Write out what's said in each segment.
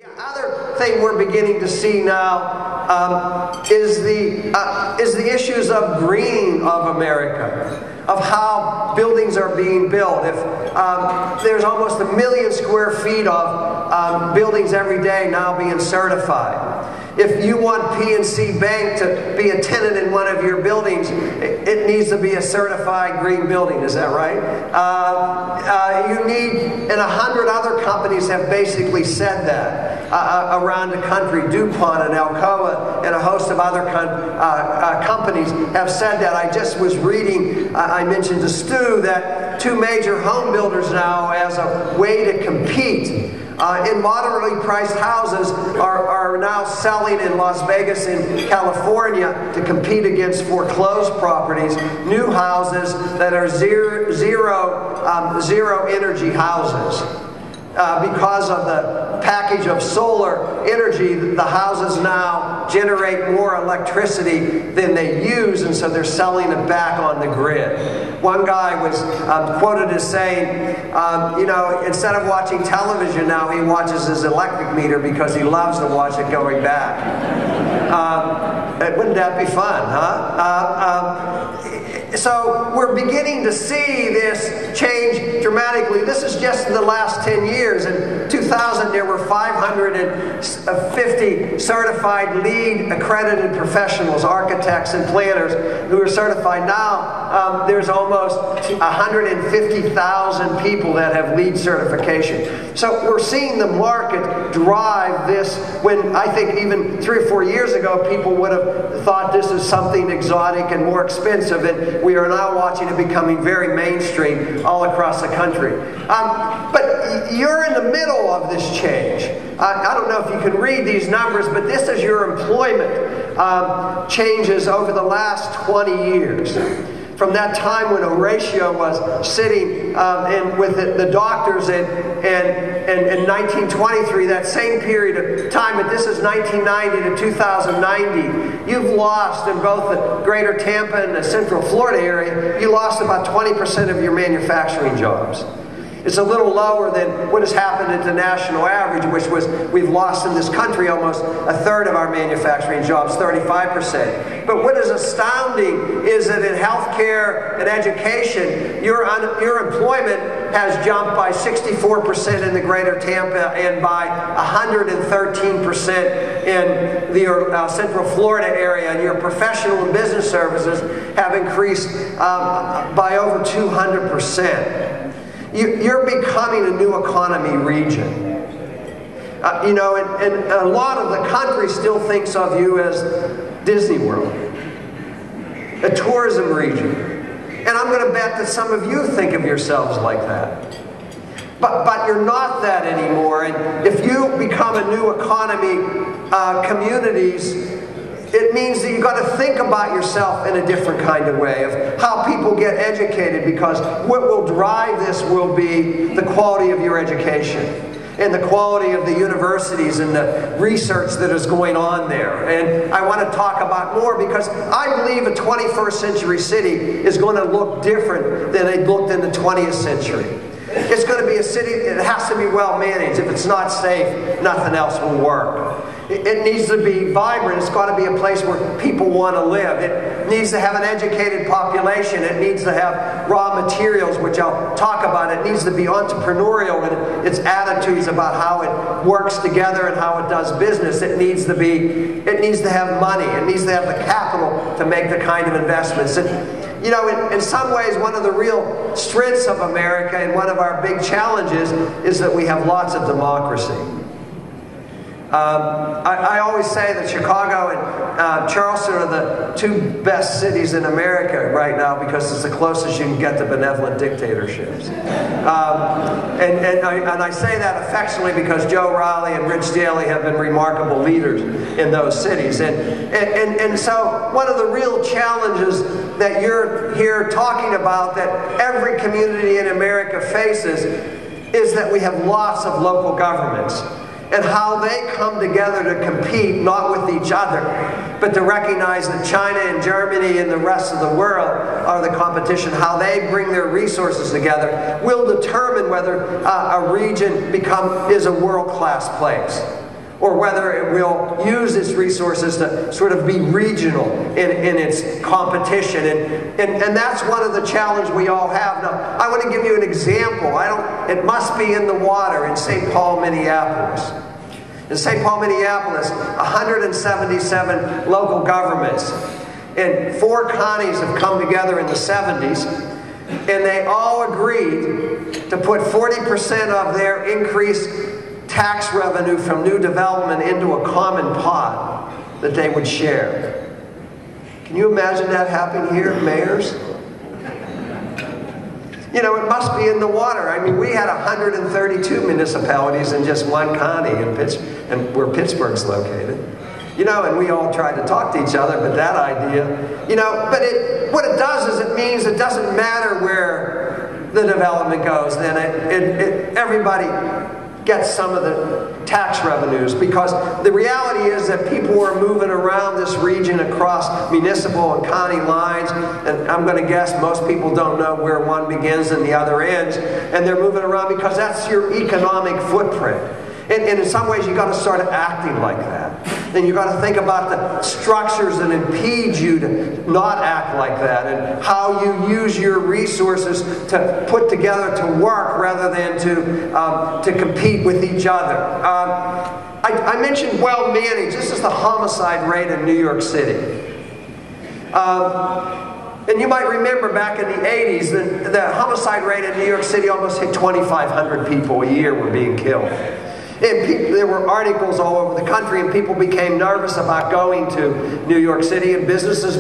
The other thing we're beginning to see now is the issues of greening of America, of how buildings are being built. If there's almost 1 million square feet of buildings every day now being certified. If you want PNC Bank to be a tenant in one of your buildings, it needs to be a certified green building. Is that right? You need, and 100 other companies have basically said that around the country. DuPont and Alcoa and a host of other companies have said that. I just was reading, I mentioned to Stu that 2 major home builders now, as a way to compete in moderately priced houses, are now selling in Las Vegas and California to compete against foreclosed properties, new houses that are zero energy houses. Because of the package of solar energy, the houses now generate more electricity than they use, and so they're selling it back on the grid. One guy was quoted as saying, you know, instead of watching television now, he watches his electric meter because he loves to watch it going back. Wouldn't that be fun, huh? So we're beginning to see this change dramatically. This is just in the last 10 years. In 2000, there were 550 certified LEED accredited professionals, architects and planners who are certified. Now there's almost 150,000 people that have LEED certification. So we're seeing the market drive this, when I think even 3 or 4 years ago people would have thought this is something exotic and more expensive, and we are now watching it becoming very mainstream all across the country. But you're in the middle of this change. I don't know if you can read these numbers, but this is your employment changes over the last 20 years. From that time when Horatio was sitting with the doctors in 1923, that same period of time, but this is 1990 to 2090, you've lost in both the greater Tampa and the Central Florida area, you lost about 20% of your manufacturing jobs. It's a little lower than what has happened at the national average, which was we've lost in this country almost 1/3 of our manufacturing jobs, 35%. But what is astounding is that in healthcare and education, your employment has jumped by 64% in the greater Tampa and by 113% in the Central Florida area. And your professional and business services have increased by over 200%. You're becoming a new economy region. You know, and a lot of the country still thinks of you as Disney World, a tourism region. And I'm going to bet that some of you think of yourselves like that. But you're not that anymore. And if you become a new economy communities, it means that you've got to think about yourself in a different kind of way, of how people get educated, because what will drive this will be the quality of your education and the quality of the universities and the research that is going on there. And I want to talk about more, because I believe a 21st century city is going to look different than it looked in the 20th century. It's going to be a city that has to be well managed. If it's not safe, nothing else will work. It needs to be vibrant. It's got to be a place where people want to live. It needs to have an educated population. It needs to have raw materials, which I'll talk about. It needs to be entrepreneurial in its attitudes about how it works together and how it does business. It needs to have money. It needs to have the capital to make the kind of investments. And, you know, in some ways, one of the real strengths of America and one of our big challenges is that we have lots of democracy. I always say that Chicago and Charleston are the 2 best cities in America right now, because it's the closest you can get to benevolent dictatorships. And I say that affectionately because Joe Riley and Rich Daley have been remarkable leaders in those cities. And so one of the real challenges that you're here talking about, that every community in America faces, is that we have lots of local governments, and how they come together to compete, not with each other, but to recognize that China and Germany and the rest of the world are the competition. How they bring their resources together will determine whether a region is a world-class place. or whether it will use its resources to sort of be regional in its competition. And that's one of the challenges we all have. Now, I want to give you an example. It must be in the water in St. Paul, Minneapolis. In St. Paul, Minneapolis, 177 local governments and 4 counties have come together in the 70s, and they all agreed to put 40% of their increased tax revenue from new development into a common pot that they would share. Can you imagine that happening here, mayors? You know, it must be in the water. I mean, we had 132 municipalities in just one county and where Pittsburgh's located. You know, and we all tried to talk to each other, but that idea, you know, but what it does is it means it doesn't matter where the development goes, then everybody gets some of the tax revenues, because the reality is that people are moving around this region across municipal and county lines, and I'm going to guess most people don't know where one begins and the other ends, and they're moving around because that's your economic footprint. And in some ways, you've got to start acting like that. Then you've got to think about the structures that impede you to not act like that, and how you use your resources to put together to work rather than to compete with each other. I mentioned well managed. This is the homicide rate in New York City. And you might remember back in the 80s, the homicide rate in New York City almost hit 2,500 people a year were being killed. And there were articles all over the country, and people became nervous about going to New York City, and businesses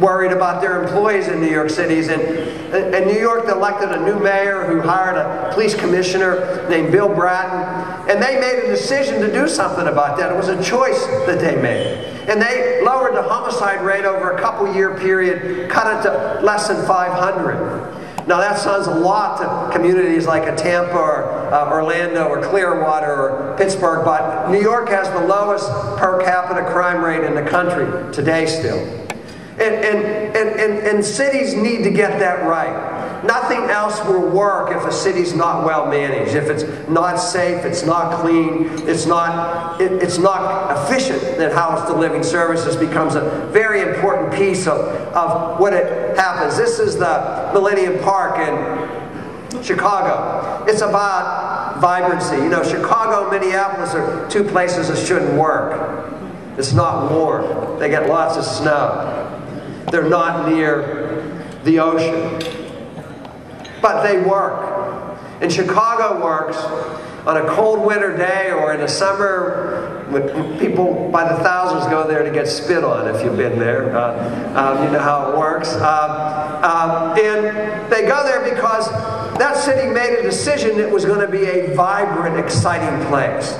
worried about their employees in New York City. And New York elected a new mayor who hired a police commissioner named Bill Bratton, and they made a decision to do something about that. It was a choice that they made. And they lowered the homicide rate over a couple-year period, cut it to less than 500. Now that sounds a lot to communities like a Tampa or Orlando or Clearwater or Pittsburgh, but New York has the lowest per capita crime rate in the country today still. And cities need to get that right. Nothing else will work if a city's not well managed. If it's not safe, it's not clean, it's not efficient, then how it's delivering services becomes a very important piece of what it happens. This is the Millennium Park in Chicago. It's about vibrancy. You know, Chicago and Minneapolis are 2 places that shouldn't work. It's not warm. They get lots of snow. They're not near the ocean. But they work. And Chicago works on a cold winter day or in the summer when people by the thousands go there to get spit on, if you've been there. You know how it works. And they go there because that city made a decision it was going to be a vibrant, exciting place.